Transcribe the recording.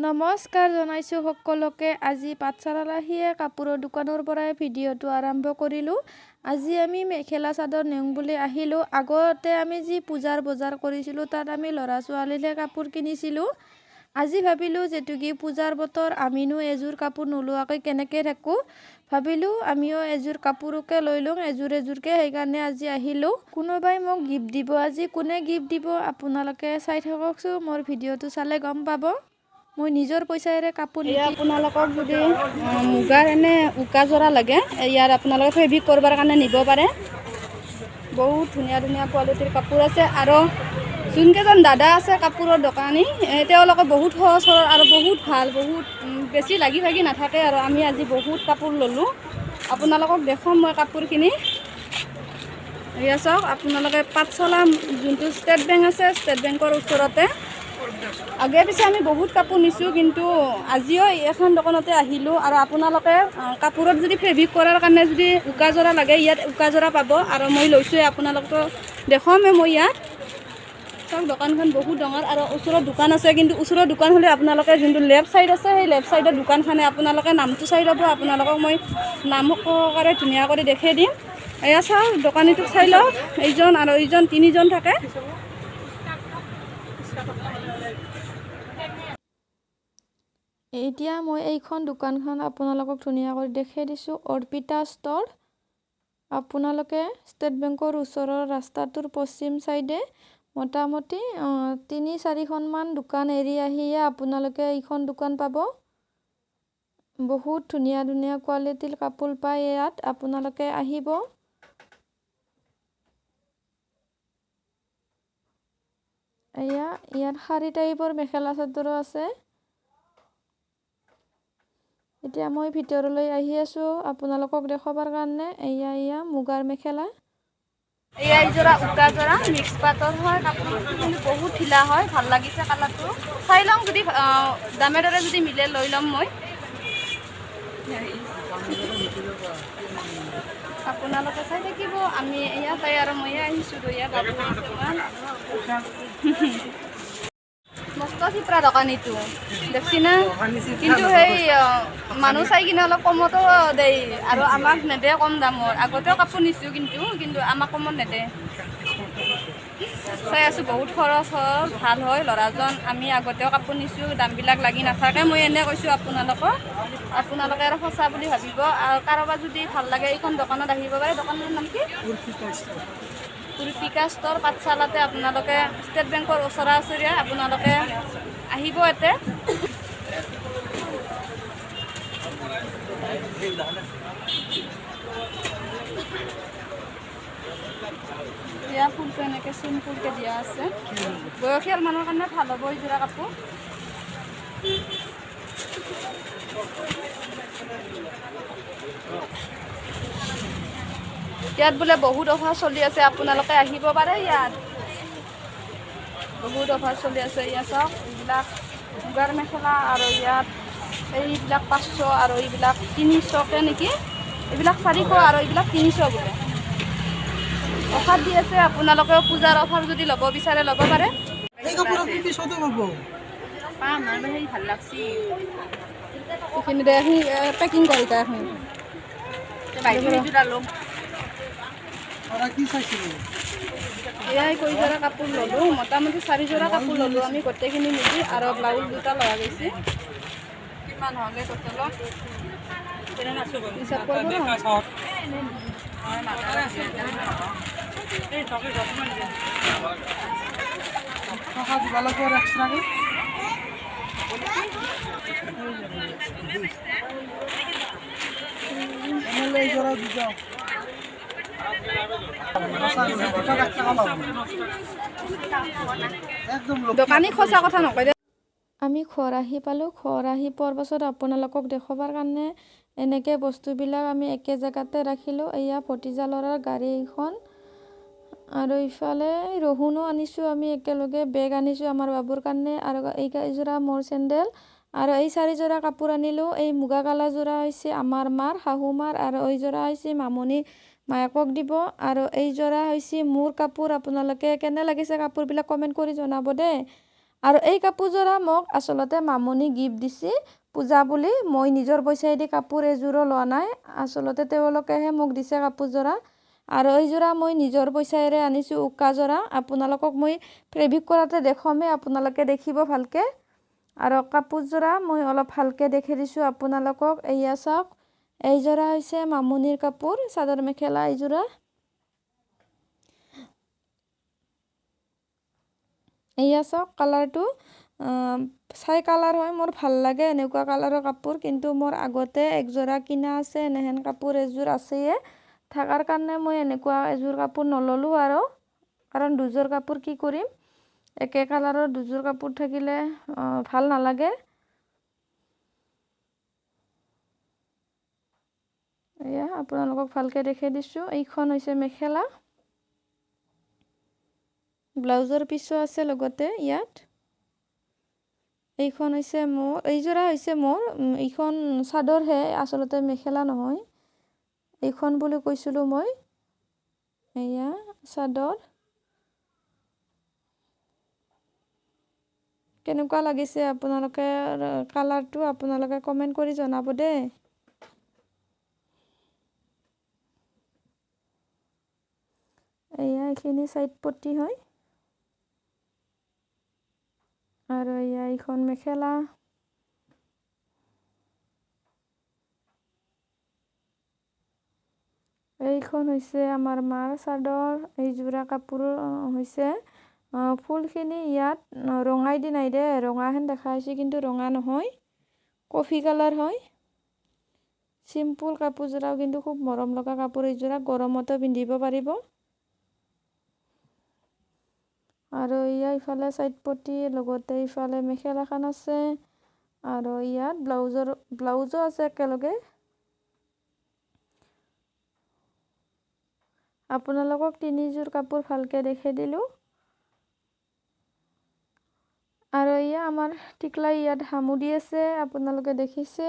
নমস্কাৰ জনাইছো সকলোকে। আজি পাঠশালাহিয়ে কাপোৰৰ দোকানৰ পৰাই ভিডিঅ'টো আৰম্ভ কৰিলোঁ। আজি আমি মেখেলা চাদৰ নেওঁ বুলি আহিলোঁ। আগতে আমি যি পূজাৰ বজাৰ কৰিছিলোঁ তাত আমি ল'ৰা ছোৱালীলে কাপোৰ কিনিছিলোঁ। আজি ভাবিলোঁ যেটো কি পূজাৰ বতৰ, আমিনো এযোৰ কাপোৰ নোলোৱাকৈ কেনেকৈ থাকোঁ। ভাবিলোঁ আমিও এযোৰ কাপোৰকে লৈ লওঁ এযোৰকে, সেইকাৰণে আজি আহিলোঁ। কোনোবাই মোক গিফ্ট দিব। আজি কোনে গিফ্ট দিব আপোনালোকে চাই থাককচোন, মোৰ ভিডিঅ'টো চালে গম পাব। মই নিজৰ পইচাৰে কাপোৰ এয়া আপোনালোকক যদি মুগাৰ এনে উকা জোৰা লাগে, ইয়াত আপোনালোকে ফেব্ৰিক কৰিবৰ কাৰণে নিব পাৰে। বহুত ধুনীয়া ধুনীয়া কোৱালিটিৰ কাপোৰ আছে। আৰু যোনকেইজন দাদা আছে কাপোৰৰ দোকানী, তেওঁলোকে বহুত সহজ সৰল আৰু বহুত ভাল, বহুত বেছি লাগি ভাগি নাথাকে। আৰু আমি আজি বহুত কাপোৰ ল'লোঁ, আপোনালোকক দেখুৱাম মই কাপোৰখিনি। এয়া চাওক, আপোনালোকে পাঠশালা যোনটো ষ্টেট বেংক আছে, ষ্টেট বেংকৰ ওচৰতে। আগে পিছে আমি বহুত কাপোৰ নিছোঁ, কিন্তু আজিও এখন দোকানতে আহিলোঁ। আৰু আপোনালোকে কাপোৰত যদি ফেব্ৰিক কৰাৰ কাৰণে যদি উকা জোৰা লাগে, ইয়াত উকা জোৰা পাব। আৰু মই লৈছোঁ, আপোনালোকক দেখুৱামে মই ইয়াত। চাওক দোকানখন বহুত ডাঙৰ আৰু ওচৰত দোকান আছে, কিন্তু ওচৰৰ দোকান হ'লে আপোনালোকে যোনটো লেফ্ট চাইড আছে, সেই লেফ্ট চাইডৰ দোকানখনে আপোনালোকে নামটো চাই ল'ব। আপোনালোকক মই নাম সহকাৰে ধুনীয়া কৰি দেখাই দিম। এয়া চাওক, দোকানীটোক চাই লওক, এইজন আৰু এইজন তিনিজন থাকে। এতিয়া মই এইখন দোকানখন আপোনালোকক ধুনীয়া কৰি দেখাই দিছোঁ, অৰ্পিতা ষ্ট'ৰ। আপোনালোকে ষ্টেট বেংকৰ ওচৰৰ ৰাস্তাটোৰ পশ্চিম চাইডে মোটামুটি ৩-৪খনমান দোকান এৰি আহিয়ে আপোনালোকে এইখন দোকান পাব। বহুত ধুনীয়া ধুনীয়া কোৱালিটিৰ কাপোৰ পায় ইয়াত, আপোনালোকে আহিব। ইয়াত শাৰী টাইপৰ মেখেলা চাদৰো আছে। এতিয়া মই ভিতৰলৈ আহি আছোঁ আপোনালোকক দেখুৱাবৰ কাৰণে। এয়া মুগাৰ মেখেলা। এয়া এইযোৰা উকা যোৰা মিক্স পাটৰ হয়, কাপোৰটো কিন্তু বহুত ঢিলা হয়, ভাল লাগিছে কালাৰটো। চাই লওঁ, যদি দামে দৰে যদি মিলে লৈ ল'ম মই। আপোনালোকে চাই থাকিব। আমি ইয়াতে আৰু ময়ে আহিছোঁ ইয়াত মস্ত চিপৰা দোকানীটো দেখছি না, কিন্তু সেই মানুহ চাই কিনে অলপ কমতো দেই, আৰু আমাক নেদে কম দামৰ। আগতেও কাপোৰ নিছোঁ, কিন্তু আমাক কমত নেদে। চাই আছোঁ বহুত খৰচ হ'ল, ভাল হয় ল'ৰাজন। আমি আগতেও কাপোৰ নিছোঁ, দামবিলাক লাগি নাথাকে। মই এনে কৈছোঁ আপোনালোকে আৰু সঁচা বুলি ভাবিব। আৰু কাৰোবাৰ যদি ভাল লাগে এইখন দোকানত আহিব পাৰে। দোকানৰ নাম কি? অৰ্পিতা ষ্ট'ৰ, পাঠশালাতে। আপোনালোকে ষ্টেট বেংকৰ ওচৰা ওচৰীয়া, আপোনালোকে আহিব ইয়াতে। এয়া ফুলটো এনেকৈ চিম্পুলকৈ দিয়া আছে, বয়সীয়াল মানুহৰ কাৰণে ভাল হ'ব এইযোৰা কাপোৰ। ইয়াত বোলে বহুত অফাৰ চলি আছে, আপোনালোকে আহিব পাৰে। ইয়াত বহুত অফাৰ চলি আছে। ইয়াত চাওক, এইবিলাক মুগাৰ মেখেলা, আৰু ইয়াত এইবিলাক 500, আৰু এইবিলাক 300কে নেকি, এইবিলাক 400, আৰু এইবিলাক 300 বোলে। অফাৰ দি আছে, আপোনালোকেও পূজাৰ অফাৰ যদি ল'ব বিচাৰে ল'ব পাৰে। ভাল লাগছি এইখিনি দে, পেকিং কৰি দে এখন। এয়াই কৈজোৰা কাপোৰ ল'লোঁ, মোটামুটি 4 কাপোৰ ল'লোঁ আমি গোটেইখিনি মিলি। আৰু ব্লাউজ দুটা লোৱা গৈছে। কিমান হ'লে টটেলত হিচাপ কৰিব ন? দোকানী সঁচা কথা নকয় দে। আমি ঘৰ আহি পালোঁ। ঘৰ আহি পোৱাৰ পাছত আপোনালোকক দেখুৱাবৰ কাৰণে এনেকৈ বস্তুবিলাক আমি একে জেগাতে ৰাখিলোঁ। এয়া ভতিজা ল'ৰাৰ গাড়ী এখন, আৰু ইফালে ৰহুনো আনিছোঁ আমি একেলগে। বেগ আনিছোঁ আমাৰ বাবুৰ কাৰণে, আৰু এইযোৰা মোৰ চেণ্ডেল। আৰু এই 4 কাপোৰ আনিলোঁ। এই মুগা কালাৰ যোৰা হৈছে আমাৰ মাৰ, শাহু মাৰ, আৰু এইযোৰা হৈছে মামনি মায়াকক দিব, আৰু এইযোৰা হৈছে মোৰ কাপোৰ। আপোনালোকে কেনে লাগিছে কাপোৰবিলাক কমেণ্ট কৰি জনাব দেই। আৰু এই কাপোৰযোৰা মোক আচলতে মামনি গিফ্ট দিছে পূজা বুলি। মই নিজৰ পইচাইদি কাপোৰ এযোৰো লোৱা নাই, আচলতে তেওঁলোকেহে মোক দিছে কাপোৰযোৰা। আৰু এইযোৰা মই নিজৰ পইচাৰে আনিছোঁ উকাযোৰা। আপোনালোকক মই ফেব্ৰিক কৰাতে দেখুৱামেই, আপোনালোকে দেখিব ভালকৈ। আৰু কাপোৰযোৰা মই অলপ ভালকৈ দেখি দিছোঁ আপোনালোকক। এয়া চাওক, এইযোৰা হৈছে মামনিৰ কাপোৰ, চাদৰ মেখেলা এইযোৰা। এয়া চাওক কালাৰটো, চাই কালাৰ হয়, মোৰ ভাল লাগে এনেকুৱা কালাৰৰ কাপোৰ। কিন্তু মোৰ আগতে একযোৰা কিনা আছে, এনেহেন কাপোৰ এযোৰ আছেয়ে, থকাৰ কাৰণে মই এনেকুৱা এযোৰ কাপোৰ নল'লোঁ আৰু। কাৰণ দুযোৰ কাপোৰ কি কৰিম, একে কালাৰৰ দুযোৰ কাপোৰ থাকিলে ভাল নালাগে। এয়া আপোনালোকক ভালকৈ দেখাই দিছোঁ। এইখন হৈছে মেখেলা, ব্লাউজৰ পিছো আছে লগতে ইয়াত। এইখন হৈছে মোৰ, এইযোৰা হৈছে মোৰ, এইখন চাদৰহে আচলতে মেখেলা নহয়। এইখন বুলি কৈছিলোঁ মই, এয়া চাদৰ। কেনেকুৱা লাগিছে আপোনালোকে, কালাৰটো আপোনালোকে কমেণ্ট কৰি জনাব দেই। এয়া এইখিনি চাইড পট্টি হয়। আৰু এয়া এইখন মেখেলা। এইখন হৈছে আমাৰ মাৰ চাদৰ। এইযোৰা কাপোৰ হৈছে ফুলখিনি ইয়াত ৰঙাই দি নাই দে, ৰঙাহেন দেখা হৈছে কিন্তু ৰঙা নহয়, কফি কালাৰ হয়। চিম্পুল কাপোৰযোৰাও কিন্তু খুব মৰম লগা কাপোৰ এইযোৰা, গৰমতো পিন্ধিব পাৰিব। আৰু এয়া ইফালে চাইড পট্টি, লগতে ইফালে মেখেলাখন আছে। আৰু ইয়াত ব্লাউজো আছে একেলগে। আপোনালোকক তিনিযোৰ কাপোৰ ভালকৈ দেখাই দিলোঁ। আৰু এয়া আমাৰ টিকলাই ইয়াত হামুদি আছে, আপোনালোকে দেখিছে।